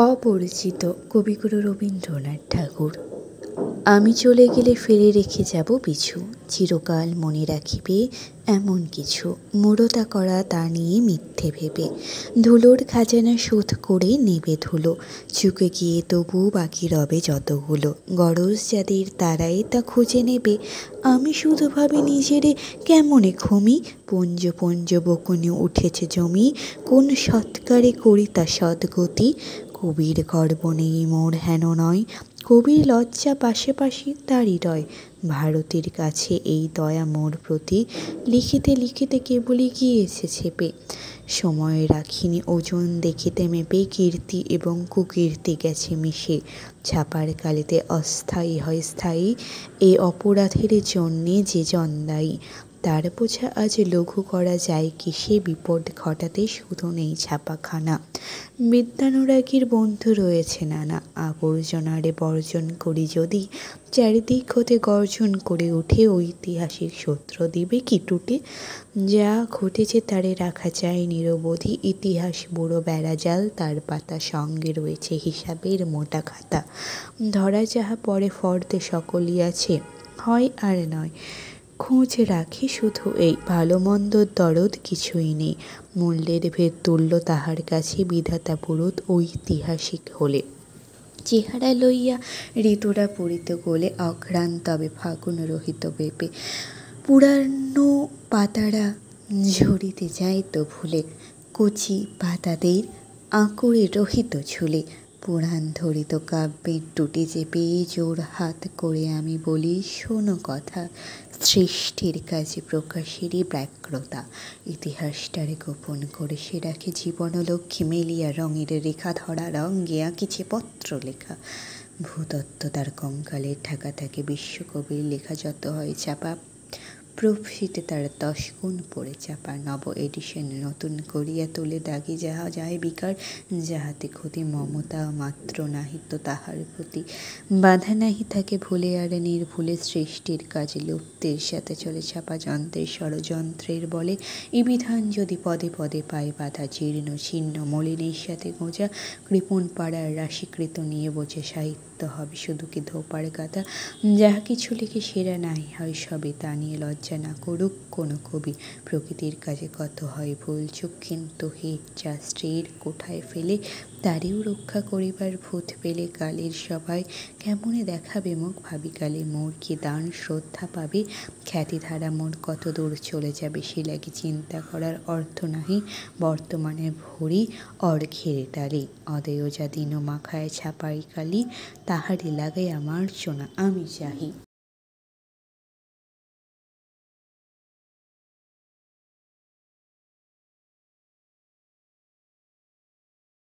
অপরিচিত কবিগুরু রবীন্দ্রনাথ ঠাকুর। আমি চলে গেলে ফেলে রেখে যাব পিছু, চিরকাল মনে রাখিবে এমন কিছু, মূঢ়তা করা তা নিয়ে মিথ্যে ভেবে, ধুলোর খাজানা শোধ করে নেবে ধুলো, চুকে গিয়ে তবু বাকি রবে যতগুলো, গরজ যাদের তারাই তা খুঁজে নেবে। আমি শুধু ভাবি নিজেরে কেমনে ক্ষমি, পুঞ্জ পুঞ্জ বকুনে উঠেছে জমি, কোন সৎকারে করি তা সদ্গতি। কবির গর্ব নেই মোর হেন নয়, কবির লজ্জা পাশাপাশি তারই রয়, ভারতের কাছে এই দয়া মোর প্রতি, লিখিতে লিখিতে কেবলই গিয়েছে ছেপে, সময় রাখিনি ওজন দেখিতে মেপে, কীর্তি এবং কুকীর্তি গেছে মিশে, ছাপার কালিতে অস্থায়ী হয় স্থায়ী, এ অপরাধের জন্যে যে জন দায়ী, তার বোঝা আজ লঘু করা যায় কি, সে বিপদ ঘটাতে শুধু নেই ছাপাখানা। বিদ্যানুরাগীর বন্ধু রয়েছে নানা, আবর্জনারে বর্জন করি যদি, চারিদিক হতে গর্জন করে ওঠে ঐতিহাসিক সূত্র দিবে কি টুটে, যা ঘটেছে তারে রাখা যায় নিরবধি, ইতিহাস বুড়ো বেড়াজাল তার পাতা, সঙ্গে রয়েছে হিসাবের মোটা খাতা, ধরা যাহা পরে ফর্দে সকলই আছে, হয় আর নয় খোঁজ রাখি শুধু এই, ভালো মন্দর দরদ কিছুই নেই, মূল্যের ভেদ তুল্য তাহার কাছে, বিধাতা পুরুত ঐতিহাসিক হলে, চেহারা লইয়া ঋতুরা পড়িত গোলে, অঘ্রাণ তবে ফাগুন রহিত বেপে, পুরানো পাতারা ঝরিতে যাইত ভুলে, কচি পাতাদের আঁকুড়ে রহিত ঝুলে, পুরাণ ধরিত কাব্যের টুটি চেপে, জোর হাত করে আমি বলি শোনো কথা, সৃষ্টির কাজে প্রকাশেরই ব্যগ্রতা, ইতিহাসটারে গোপন করে সে রাখে জীবনলক্ষ্মী মেলিয়া, রঙের রেখা ধরা রঙে আঁকিছে পত্র লেখা, ভূতত্ত্ব তার কঙ্কালের ঢাকা থাকে, বিশ্বকবির লেখা যত হয় চাপা, প্রফিটে তার 10 গুণ পড়ে চাপা, নব এডিশন নতুন করিয়া তোলে দাগি যাহা যায় বিকার, যাহাতে ক্ষতি মমতা মাত্র নাহিত তাহার প্রতি, বাধা নাহি থাকে ভুলে আর নির্ভুলে, সৃষ্টির কাজে লুপ্তের সাথে চলে ছাপা যন্ত্রের ষড়যন্ত্রের বলে, এ বিধান যদি পদে পদে পায় বাধা, জীর্ণ ছিন্ন মলিনের সাথে গোঁজা, কৃপণ পাড়ার রাশিকৃত নিয়ে বোঝে, সাহিত্য হবে শুধু কি ধোপার গাদা, যাহা কিছু লিখে সেরা নাই হয় সবে, তা নিয়ে লজ্জা না করুক কোনো কবি, প্রকৃতির কাজে কত হয় ভুল চুক, কিন্তু হে যা স্ত্রীর কোঠায় ফেলে, তারেও রক্ষা করিবার ভূত পেলে, কালের সভায় কেমনে দেখাবে মুখ, ভাবি কালে মোর কি দান শ্রদ্ধা পাবে, খ্যাতিধারা মোর কত দূর চলে যাবে, সে লাগি চিন্তা করার অর্থ নাহি, বর্তমানে ভরি অর্ঘ্যের ডালি, অদেয় যা দিন মাখায় ছাপাই কালি, তাহারি লাগাই আমার চোনা আমি চাহি।